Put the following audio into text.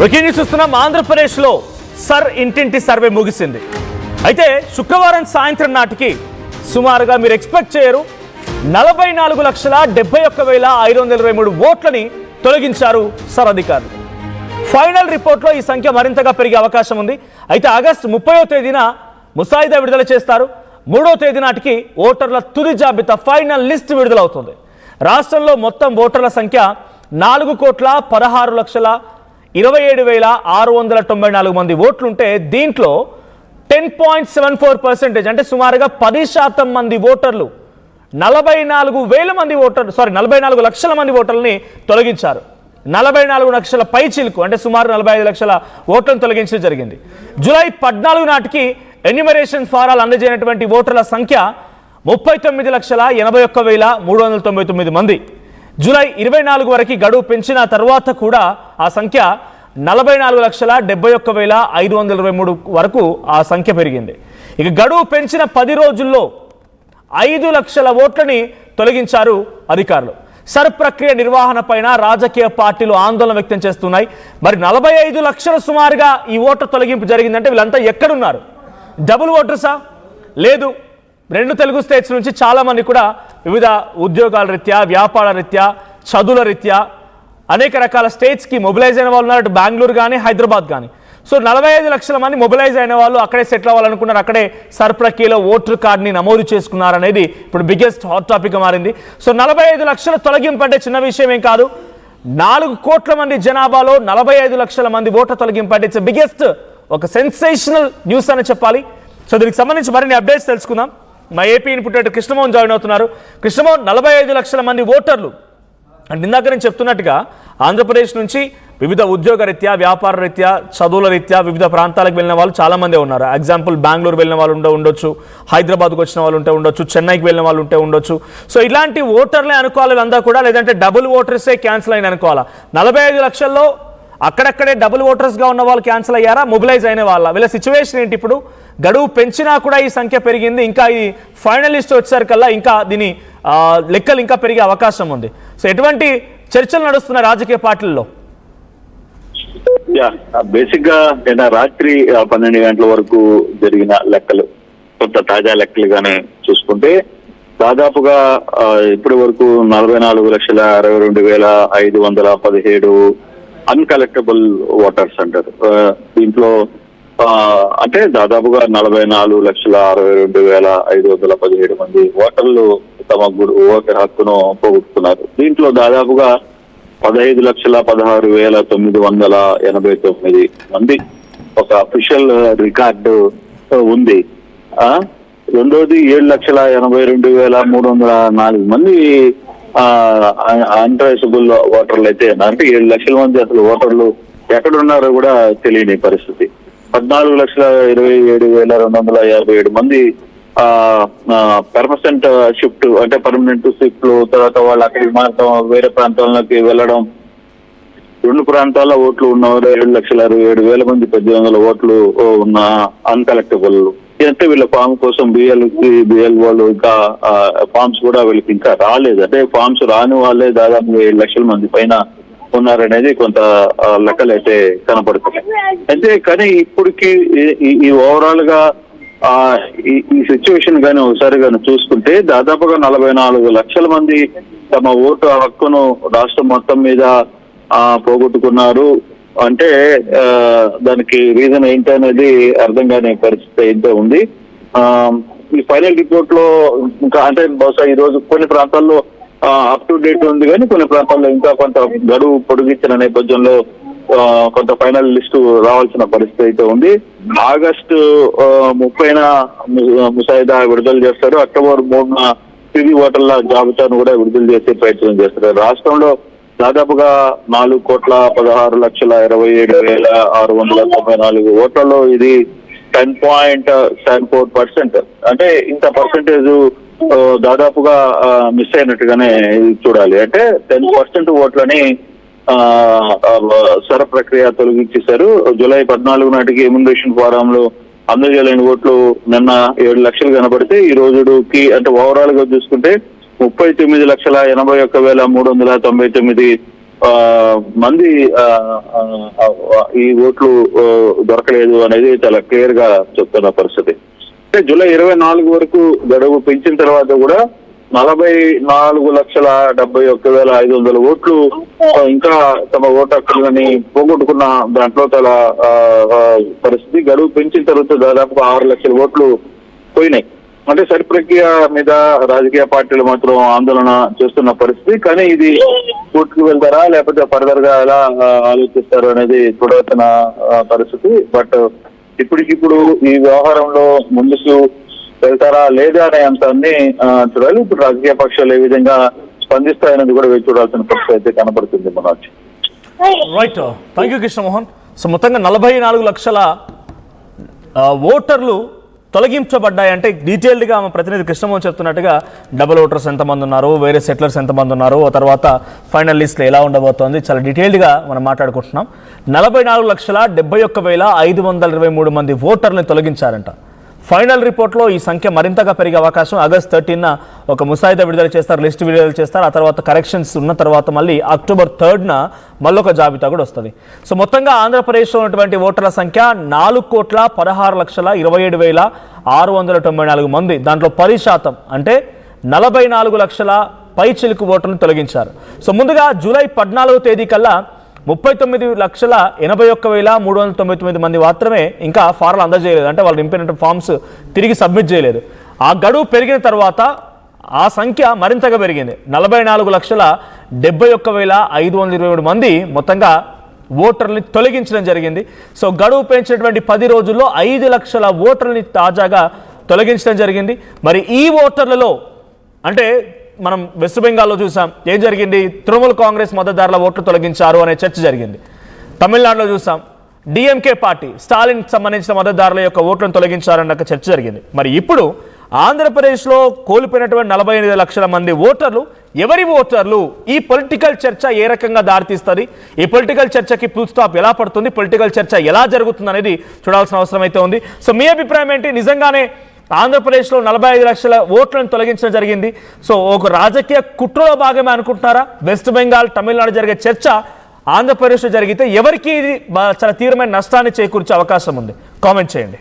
Breaking news చూస్తున్నాం. ఆంధ్రప్రదేశ్లో sir ఇంటింటి సర్వే ముగిసింది. అయితే శుక్రవారం సాయంత్రం నాటికి సుమారుగా మీరు ఎక్స్పెక్ట్ చేయరు 44,71,523 ఓట్లని తొలగించారు సర్ అధికారులు. ఫైనల్ రిపోర్ట్లో ఈ సంఖ్య మరింతగా పెరిగే అవకాశం ఉంది. అయితే ఆగస్టు 30వ తేదీన ముసాయిదా విడుదల చేస్తారు. 3వ తేదీ నాటికి ఓటర్ల తుది జాబితా ఫైనల్ లిస్ట్ విడుదలవుతుంది. రాష్ట్రంలో మొత్తం ఓటర్ల సంఖ్య 4,27,694 మంది ఓట్లుంటే దీంట్లో 10.74% అంటే సుమారుగా 10% మంది ఓటర్లు 44 లక్షల మంది ఓటర్లని తొలగించారు. 44 లక్షల పైచిలుకు అంటే సుమారు 45 లక్షల ఓట్లను తొలగించడం జరిగింది. జూలై 14 నాటికి ఎన్యూమరేషన్ ఫారాలు అందజేయనటువంటి ఓటర్ల సంఖ్య 39,81,399 మంది. జూలై 24 వరకు గడువు పెంచిన తర్వాత కూడా ఆ సంఖ్య 44,71,523 వరకు ఆ సంఖ్య పెరిగింది. ఇక గడువు పెంచిన 10 రోజుల్లో 5 లక్షల ఓట్లని తొలగించారు అధికారులు. సర్ ప్రక్రియ నిర్వహణ పైన రాజకీయ పార్టీలు ఆందోళన వ్యక్తం చేస్తున్నాయి. మరి 45 లక్షల సుమారుగా ఈ ఓట్ల తొలగింపు జరిగిందంటే వీళ్ళంతా ఎక్కడున్నారు? డబుల్ ఓటర్సా? లేదు. 2 తెలుగు స్టేట్స్ నుంచి చాలామంది కూడా వివిధ ఉద్యోగాల రీత్యా, వ్యాపార రీత్యా, చదువుల రీత్యా అనేక రకాల స్టేట్స్కి మొబిలైజ్ అయిన వాళ్ళు ఉన్నారు. బెంగళూరు కానీ హైదరాబాద్ కానీ. సో 45 లక్షల మంది మొబిలైజ్ అయిన వాళ్ళు అక్కడే సెటిల్ అవ్వాలనుకున్నారు. అక్కడే సర్ ప్రక్రియలో ఓటర్ కార్డుని నమోదు చేసుకున్నారు అనేది ఇప్పుడు బిగ్గెస్ట్ హాట్ టాపిక్గా మారింది. సో 45 లక్షల తొలగింపు అంటే చిన్న విషయం ఏం కాదు. 4 కోట్ల మంది జనాభాలో 45 లక్షల మంది ఓట్ల తొలగింపు అంటే ఇట్స్ బిగ్గెస్ట్ ఒక సెన్సేషనల్ న్యూస్ అని చెప్పాలి. సో దీనికి సంబంధించి మరిన్ని అప్డేట్స్ తెలుసుకుందాం. మా ఏపీ ఇన్పుట్ కృష్ణమోహన్ జాయిన్ అవుతున్నారు. కృష్ణమోహన్, 45 లక్షల మంది ఓటర్లు అంటే ఇందాక నేను చెప్తున్నట్టుగా ఆంధ్రప్రదేశ్ నుంచి వివిధ ఉద్యోగ రీత్యా, వ్యాపార రీత్యా, చదువుల రీత్యా వివిధ ప్రాంతాలకు వెళ్ళిన వాళ్ళు చాలామందే ఉన్నారు. ఎగ్జాంపుల్ బెంగళూరు వెళ్ళిన వాళ్ళు ఉండొచ్చు, హైదరాబాద్కు వచ్చిన వాళ్ళు ఉండొచ్చు, చెన్నైకి వెళ్ళిన వాళ్ళు ఉండొచ్చు. సో ఇలాంటి ఓటర్లే అనుకోవాలి అంతా కూడా, లేదంటే డబుల్ ఓటర్సే క్యాన్సిల్ అయిన అనుకోవాలా? 45 లక్షల్లో అక్కడక్కడే డబుల్ ఓటర్స్గా ఉన్న వాళ్ళు క్యాన్సిల్ అయ్యారా, మొబిలైజ్ అయిన వాళ్ళ? వీళ్ళ సిచ్యువేషన్ ఏంటి? ఇప్పుడు గడువు పెంచినా కూడా ఈ సంఖ్య పెరిగింది. ఇంకా ఈ ఫైనలిస్ట్ వచ్చేసరికల్లా ఇంకా దీని లెక్కలు ఇంకా పెరిగే అవకాశం ఉంది. సో ఎటువంటి చర్చలు నడుస్తున్నాయి రాజకీయ పార్టీల్లో? బేసిక్ గా నిన్న రాత్రి 12 గంటల వరకు జరిగిన లెక్కలు, కొంత తాజా లెక్కలుగానే చూసుకుంటే దాదాపుగా ఇప్పటి వరకు 44,62,517 అన్కలెక్టబుల్ ఓటర్స్ అంటారు. దీంట్లో అంటే దాదాపుగా 44,62,517 మంది ఓటర్లు తమ ఓటర్ హక్కును పోగొట్టుకున్నారు. దీంట్లో దాదాపుగా 15,16,989 మంది ఒక అఫీషియల్ రికార్డు ఉంది. రెండోది 7,82,304 మంది అన్ట్రేసబుల్ ఓటర్లు అయితే, అంటే 7 లక్షల మంది అసలు ఓటర్లు ఎక్కడున్నారో కూడా తెలియని పరిస్థితి. 14,27,257 మంది పర్మనెంట్ షిఫ్ట్ అంటే పర్మనెంట్ షిఫ్ట్ తర్వాత వాళ్ళు అక్కడికి మారటం, వేరే ప్రాంతాలలోకి వెళ్ళడం. 2 ప్రాంతాల్లో ఓట్లు ఉన్నవారు 7,67,000 మంది 1,800 ఓట్లు ఉన్న అన్కలెక్టబుల్. అంటే వీళ్ళ ఫామ్ కోసం బిఎల్ వాళ్ళు ఇంకా ఫామ్స్ కూడా వీళ్ళకి ఇంకా రాలేదు. అంటే ఫామ్స్ రాని వాళ్ళే దాదాపు 7 లక్షల మంది పైన ఉన్నారనేది కొంత లెక్కలు అయితే కనపడుతున్నాయి. అయితే కానీ ఇప్పటికి ఈ ఓవరాల్ గా ఈ సిచ్యువేషన్ గానీ ఒకసారి కానీ చూసుకుంటే దాదాపుగా 44 లక్షల మంది తమ ఓటు హక్కును రాష్ట్రం మొత్తం మీద పోగొట్టుకున్నారు. అంటే దానికి రీజన్ ఏంటి అనేది అర్థం కాని పరిస్థితి అయితే ఉంది. ఈ ఫైనల్ రిపోర్ట్ లో ఇంకా అంటే బహుశా ఈ రోజు కొన్ని ప్రాంతాల్లో అప్ టు డేట్ ఉంది, కానీ కొన్ని ప్రాంతాల్లో ఇంకా కొంత గడువు పొడిగించిన నేపథ్యంలో కొంత ఫైనల్ లిస్టు రావాల్సిన పరిస్థితి అయితే ఉంది. ఆగస్టు 30న ముసాయిదా విడుదల చేస్తారు. అక్టోబర్ 3న తుది ఓటర్ల జాబితాను కూడా విడుదల చేసే ప్రయత్నం చేస్తారు. రాష్ట్రంలో దాదాపుగా 4,16,27,694 ఓట్లలో ఇది 10.74%. అంటే ఇంత పర్సెంటేజ్ దాదాపుగా మిస్ అయినట్టుగానే చూడాలి. అంటే 10% ఓట్లని సర ప్రక్రియ తొలగించేశారు. జూలై 14 నాటికి ఎమ్యునరేషన్ ఫారంలో అందజేయలేని ఓట్లు నిన్న 7 లక్షలు కనబడితే ఈ రోజుకి అంటే ఓవరాల్ గా చూసుకుంటే 39,81,399 మంది ఈ ఓట్లు దొరకలేదు అనేది చాలా క్లియర్ గా చెప్తున్న పరిస్థితి. అంటే జూలై 24 వరకు గడువు పెంచిన తర్వాత కూడా 44,71,500 ఓట్లు ఇంకా తమ ఓటు హక్కులని పోగొట్టుకున్న దాంట్లో చాలా పరిస్థితి. గడువు పెంచిన తర్వాత దాదాపు 6 లక్షల ఓట్లు పోయినాయి. అంటే సరి ప్రక్రియ మీద రాజకీయ పార్టీలు మాత్రం ఆందోళన చేస్తున్న పరిస్థితి. కానీ ఇది కోర్టుకు వెళ్తారా లేకపోతే ఫర్దర్ గా ఎలా ఆలోచిస్తారు అనేది చూడాల్సిన పరిస్థితి. బట్ ఇప్పటికిప్పుడు ఈ వ్యవహారంలో ముందుకు వెళ్తారా లేదా అనే అంశాన్ని చూడాలి. ఇప్పుడు రాజకీయ పక్షాలు ఏ విధంగా స్పందిస్తాయనేది కూడా వేచి చూడాల్సిన పరిస్థితి అయితే కనబడుతుంది. Manoj right, thank you Krishnamohan. So మొత్తంగా 44 లక్షల ఓటర్లు తొలగించబడ్డాయంటే డీటెయిల్డ్గా మా ప్రతినిధి కృష్ణమోహన్ చెప్తున్నట్టుగా డబుల్ ఓటర్స్ ఎంతమంది ఉన్నారు, వేరే సెటిలర్స్ ఎంతమంది ఉన్నారు, ఆ తర్వాత ఫైనల్ లిస్ట్లో ఎలా ఉండబోతోంది చాలా డీటెయిల్డ్గా మనం మాట్లాడుకుంటున్నాం. 44,71,523 మంది ఓటర్లను తొలగించారంట. ఫైనల్ రిపోర్ట్లో ఈ సంఖ్య మరింతగా పెరిగే అవకాశం. ఆగస్ట్ 13న ఒక ముసాయిదా విడుదల చేస్తారు, లిస్ట్ విడుదల చేస్తారు. ఆ తర్వాత కరెక్షన్స్ ఉన్న తర్వాత మళ్ళీ అక్టోబర్ 3న మళ్ళొక జాబితా కూడా వస్తుంది. సో మొత్తంగా ఆంధ్రప్రదేశ్లో ఉన్నటువంటి ఓటర్ల సంఖ్య 4,16,27,694 మంది. దాంట్లో 10% అంటే 44 లక్షల పైచిలుకు ఓటర్లను తొలగించారు. సో ముందుగా జూలై 14వ తేదీ కల్లా 39,81,399 మంది మాత్రమే ఇంకా ఫారాలు అందజేయలేదు. అంటే వాళ్ళు నింపిన ఫామ్స్ తిరిగి సబ్మిట్ చేయలేదు. ఆ గడువు పెరిగిన తర్వాత ఆ సంఖ్య మరింతగా పెరిగింది. 44,71,527 మంది మొత్తంగా ఓటర్లని తొలగించడం జరిగింది. సో గడువు పెంచినటువంటి 10 రోజుల్లో 5 లక్షల ఓటర్లని తాజాగా తొలగించడం జరిగింది. మరి ఈ ఓటర్లలో అంటే మనం వెస్ట్ బెంగాల్లో చూసాం ఏం జరిగింది, తృణమూల్ కాంగ్రెస్ మద్దతుదారుల ఓట్లు తొలగించారు అనే చర్చ జరిగింది. తమిళనాడులో చూసాం డిఎంకే పార్టీ స్టాలిన్ సంబంధించిన మద్దతుదారుల యొక్క ఓట్లను తొలగించారన్న చర్చ జరిగింది. మరి ఇప్పుడు ఆంధ్రప్రదేశ్లో కోల్పోయినటువంటి 45 లక్షల మంది ఓటర్లు ఎవరి ఓటర్లు? ఈ పొలిటికల్ చర్చ ఏ రకంగా దారితీస్తుంది, ఈ పొలిటికల్ చర్చకి ఫుల్ స్టాప్ ఎలా పడుతుంది, పొలిటికల్ చర్చ ఎలా జరుగుతుంది అనేది చూడాల్సిన అవసరం అయితే ఉంది. సో మీ అభిప్రాయం ఏంటి? నిజంగానే ఆంధ్రప్రదేశ్లో 45 లక్షల ఓట్లను తొలగించడం జరిగింది. సో ఒక రాజకీయ కుట్రలో భాగమే అనుకుంటున్నారా? వెస్ట్ బెంగాల్, తమిళనాడు జరిగే చర్చ ఆంధ్రప్రదేశ్లో జరిగితే ఎవరికి ఇది చాలా తీవ్రమైన నష్టాన్ని చేకూర్చే అవకాశం ఉంది? కామెంట్ చేయండి.